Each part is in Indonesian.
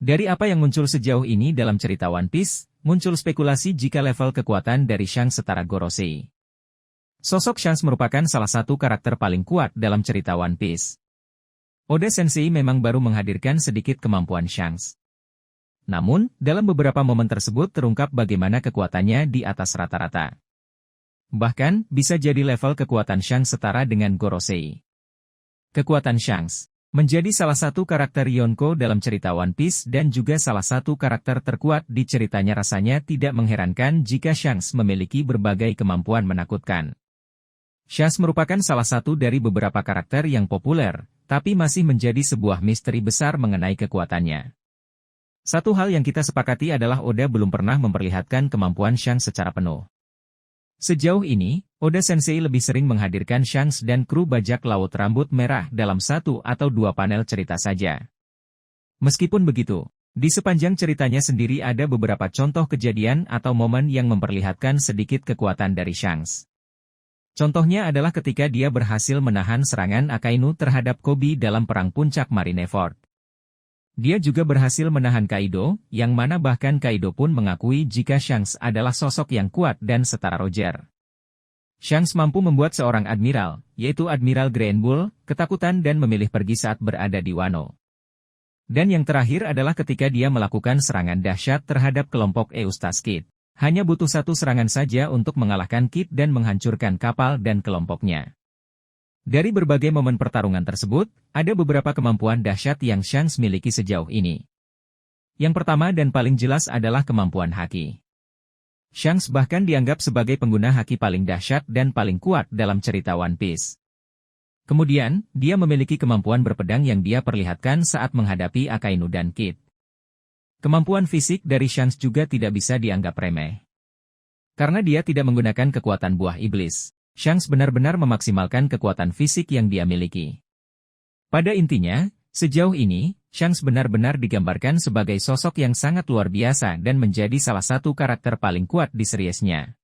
Dari apa yang muncul sejauh ini dalam cerita One Piece, muncul spekulasi jika level kekuatan dari Shanks setara Gorosei. Sosok Shanks merupakan salah satu karakter paling kuat dalam cerita One Piece. Oda Sensei memang baru menghadirkan sedikit kemampuan Shanks. Namun, dalam beberapa momen tersebut terungkap bagaimana kekuatannya di atas rata-rata. Bahkan, bisa jadi level kekuatan Shanks setara dengan Gorosei. Kekuatan Shanks menjadi salah satu karakter Yonko dalam cerita One Piece dan juga salah satu karakter terkuat di ceritanya. Rasanya tidak mengherankan jika Shanks memiliki berbagai kemampuan menakutkan. Shanks merupakan salah satu dari beberapa karakter yang populer, tapi masih menjadi sebuah misteri besar mengenai kekuatannya. Satu hal yang kita sepakati adalah Oda belum pernah memperlihatkan kemampuan Shanks secara penuh. Sejauh ini, Oda Sensei lebih sering menghadirkan Shanks dan kru bajak laut rambut merah dalam satu atau dua panel cerita saja. Meskipun begitu, di sepanjang ceritanya sendiri ada beberapa contoh kejadian atau momen yang memperlihatkan sedikit kekuatan dari Shanks. Contohnya adalah ketika dia berhasil menahan serangan Akainu terhadap Koby dalam Perang Puncak Marineford. Dia juga berhasil menahan Kaido, yang mana bahkan Kaido pun mengakui jika Shanks adalah sosok yang kuat dan setara Roger. Shanks mampu membuat seorang admiral, yaitu Admiral Grand Bull, ketakutan dan memilih pergi saat berada di Wano. Dan yang terakhir adalah ketika dia melakukan serangan dahsyat terhadap kelompok Eustace Kid. Hanya butuh satu serangan saja untuk mengalahkan Kid dan menghancurkan kapal dan kelompoknya. Dari berbagai momen pertarungan tersebut, ada beberapa kemampuan dahsyat yang Shanks miliki sejauh ini. Yang pertama dan paling jelas adalah kemampuan haki. Shanks bahkan dianggap sebagai pengguna haki paling dahsyat dan paling kuat dalam cerita One Piece. Kemudian, dia memiliki kemampuan berpedang yang dia perlihatkan saat menghadapi Akainu dan Kid. Kemampuan fisik dari Shanks juga tidak bisa dianggap remeh. Karena dia tidak menggunakan kekuatan buah iblis, Shanks benar-benar memaksimalkan kekuatan fisik yang dia miliki. Pada intinya, sejauh ini, Shanks benar-benar digambarkan sebagai sosok yang sangat luar biasa dan menjadi salah satu karakter paling kuat di seriesnya.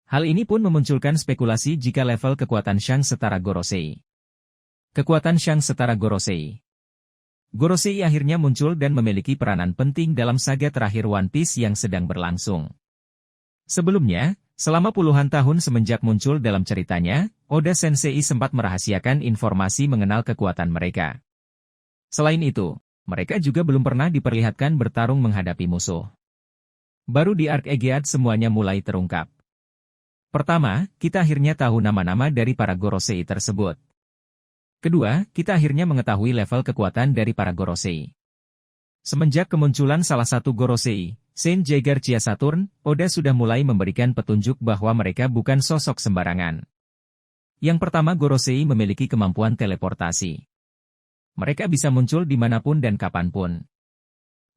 Hal ini pun memunculkan spekulasi jika level kekuatan Shanks setara Gorosei. Kekuatan Shanks setara Gorosei. Gorosei akhirnya muncul dan memiliki peranan penting dalam saga terakhir One Piece yang sedang berlangsung. Sebelumnya, selama puluhan tahun semenjak muncul dalam ceritanya, Oda Sensei sempat merahasiakan informasi mengenal kekuatan mereka. Selain itu, mereka juga belum pernah diperlihatkan bertarung menghadapi musuh. Baru di Arc Egeat semuanya mulai terungkap. Pertama, kita akhirnya tahu nama-nama dari para Gorosei tersebut. Kedua, kita akhirnya mengetahui level kekuatan dari para Gorosei. Semenjak kemunculan salah satu Gorosei, Saint Jaeger Chia Saturn, Oda sudah mulai memberikan petunjuk bahwa mereka bukan sosok sembarangan. Yang pertama, Gorosei memiliki kemampuan teleportasi. Mereka bisa muncul dimanapun dan kapanpun.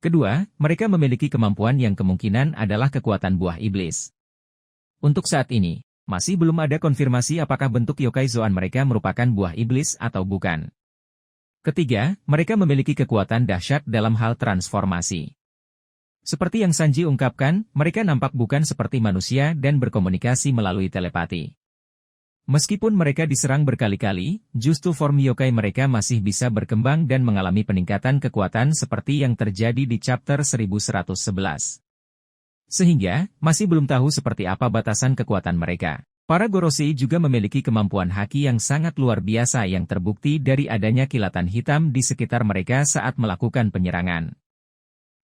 Kedua, mereka memiliki kemampuan yang kemungkinan adalah kekuatan buah iblis. Untuk saat ini, masih belum ada konfirmasi apakah bentuk Yokai Zoan mereka merupakan buah iblis atau bukan. Ketiga, mereka memiliki kekuatan dahsyat dalam hal transformasi. Seperti yang Sanji ungkapkan, mereka nampak bukan seperti manusia dan berkomunikasi melalui telepati. Meskipun mereka diserang berkali-kali, justru form yokai mereka masih bisa berkembang dan mengalami peningkatan kekuatan seperti yang terjadi di chapter 1111. Sehingga, masih belum tahu seperti apa batasan kekuatan mereka. Para Gorosei juga memiliki kemampuan haki yang sangat luar biasa yang terbukti dari adanya kilatan hitam di sekitar mereka saat melakukan penyerangan.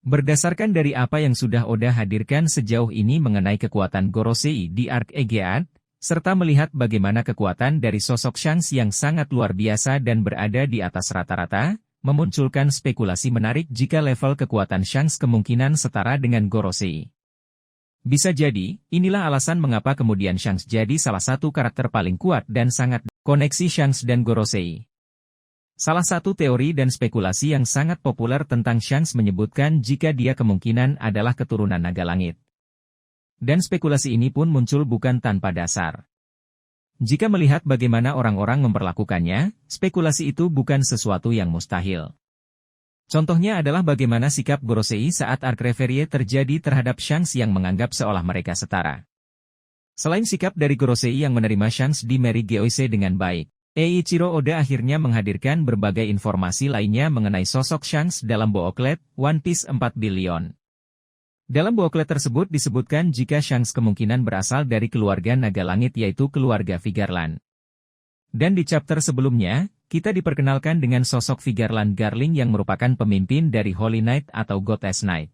Berdasarkan dari apa yang sudah Oda hadirkan sejauh ini mengenai kekuatan Gorosei di Arc Egeat, serta melihat bagaimana kekuatan dari sosok Shanks yang sangat luar biasa dan berada di atas rata-rata, memunculkan spekulasi menarik jika level kekuatan Shanks kemungkinan setara dengan Gorosei. Bisa jadi, inilah alasan mengapa kemudian Shanks jadi salah satu karakter paling kuat dan sangat koneksi Shanks dan Gorosei. Salah satu teori dan spekulasi yang sangat populer tentang Shanks menyebutkan jika dia kemungkinan adalah keturunan naga langit. Dan spekulasi ini pun muncul bukan tanpa dasar. Jika melihat bagaimana orang-orang memperlakukannya, spekulasi itu bukan sesuatu yang mustahil. Contohnya adalah bagaimana sikap Gorosei saat Arc Reverie terjadi terhadap Shanks yang menganggap seolah mereka setara. Selain sikap dari Gorosei yang menerima Shanks di Mary Geoise dengan baik, Eiichiro Oda akhirnya menghadirkan berbagai informasi lainnya mengenai sosok Shanks dalam booklet One Piece 4 Billion. Dalam booklet tersebut disebutkan jika Shanks kemungkinan berasal dari keluarga naga langit yaitu keluarga Vigarland. Dan di chapter sebelumnya, kita diperkenalkan dengan sosok Vigarland Garling yang merupakan pemimpin dari Holy Knight atau Goddess Knight.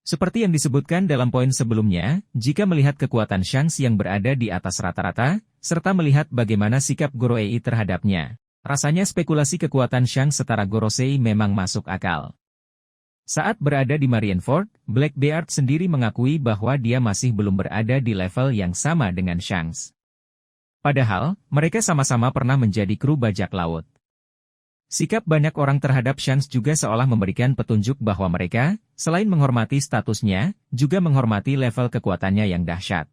Seperti yang disebutkan dalam poin sebelumnya, jika melihat kekuatan Shanks yang berada di atas rata-rata, serta melihat bagaimana sikap Gorosei terhadapnya, rasanya spekulasi kekuatan Shanks setara Gorosei memang masuk akal. Saat berada di Marineford, Blackbeard sendiri mengakui bahwa dia masih belum berada di level yang sama dengan Shanks. Padahal, mereka sama-sama pernah menjadi kru bajak laut. Sikap banyak orang terhadap Shanks juga seolah memberikan petunjuk bahwa mereka, selain menghormati statusnya, juga menghormati level kekuatannya yang dahsyat.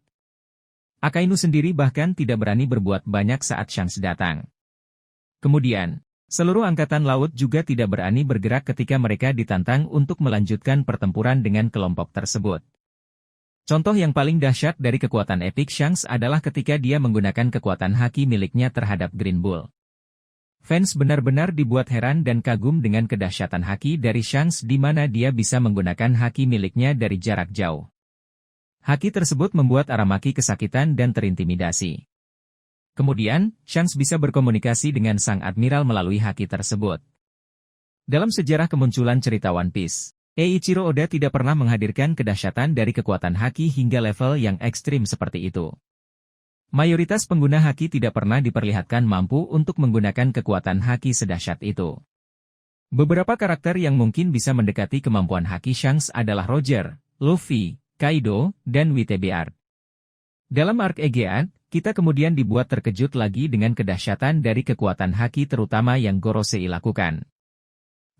Akainu sendiri bahkan tidak berani berbuat banyak saat Shanks datang. Kemudian, seluruh angkatan laut juga tidak berani bergerak ketika mereka ditantang untuk melanjutkan pertempuran dengan kelompok tersebut. Contoh yang paling dahsyat dari kekuatan epik Shanks adalah ketika dia menggunakan kekuatan haki miliknya terhadap Green Bull. Fans benar-benar dibuat heran dan kagum dengan kedahsyatan haki dari Shanks di mana dia bisa menggunakan haki miliknya dari jarak jauh. Haki tersebut membuat Aramaki kesakitan dan terintimidasi. Kemudian, Shanks bisa berkomunikasi dengan sang admiral melalui haki tersebut. Dalam sejarah kemunculan cerita One Piece, Eiichiro Oda tidak pernah menghadirkan kedahsyatan dari kekuatan haki hingga level yang ekstrim seperti itu. Mayoritas pengguna haki tidak pernah diperlihatkan mampu untuk menggunakan kekuatan haki sedahsyat itu. Beberapa karakter yang mungkin bisa mendekati kemampuan haki Shanks adalah Roger, Luffy, Kaido, dan Whitebeard. Dalam arc Egean, kita kemudian dibuat terkejut lagi dengan kedahsyatan dari kekuatan haki terutama yang Gorosei lakukan.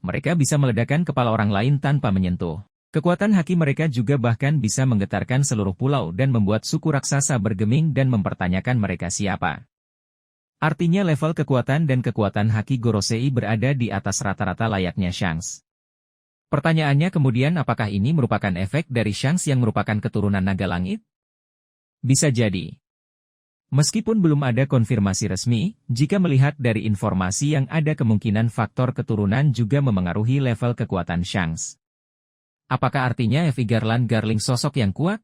Mereka bisa meledakkan kepala orang lain tanpa menyentuh. Kekuatan haki mereka juga bahkan bisa menggetarkan seluruh pulau dan membuat suku raksasa bergeming dan mempertanyakan mereka siapa. Artinya level kekuatan dan kekuatan haki Gorosei berada di atas rata-rata layaknya Shanks. Pertanyaannya kemudian apakah ini merupakan efek dari Shanks yang merupakan keturunan naga langit? Bisa jadi. Meskipun belum ada konfirmasi resmi, jika melihat dari informasi yang ada kemungkinan faktor keturunan juga memengaruhi level kekuatan Shanks. Apakah artinya Vigarland Garling sosok yang kuat?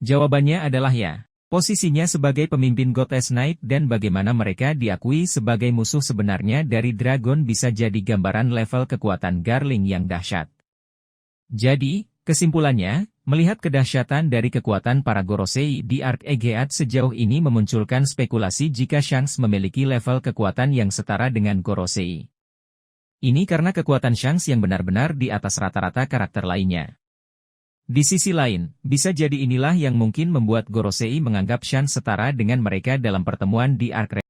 Jawabannya adalah ya. Posisinya sebagai pemimpin Goddess Knight dan bagaimana mereka diakui sebagai musuh sebenarnya dari Dragon bisa jadi gambaran level kekuatan Garling yang dahsyat. Jadi, kesimpulannya, melihat kedahsyatan dari kekuatan para Gorosei di Arc Egeat sejauh ini memunculkan spekulasi jika Shanks memiliki level kekuatan yang setara dengan Gorosei. Ini karena kekuatan Shanks yang benar-benar di atas rata-rata karakter lainnya. Di sisi lain, bisa jadi inilah yang mungkin membuat Gorosei menganggap Shanks setara dengan mereka dalam pertemuan di Arc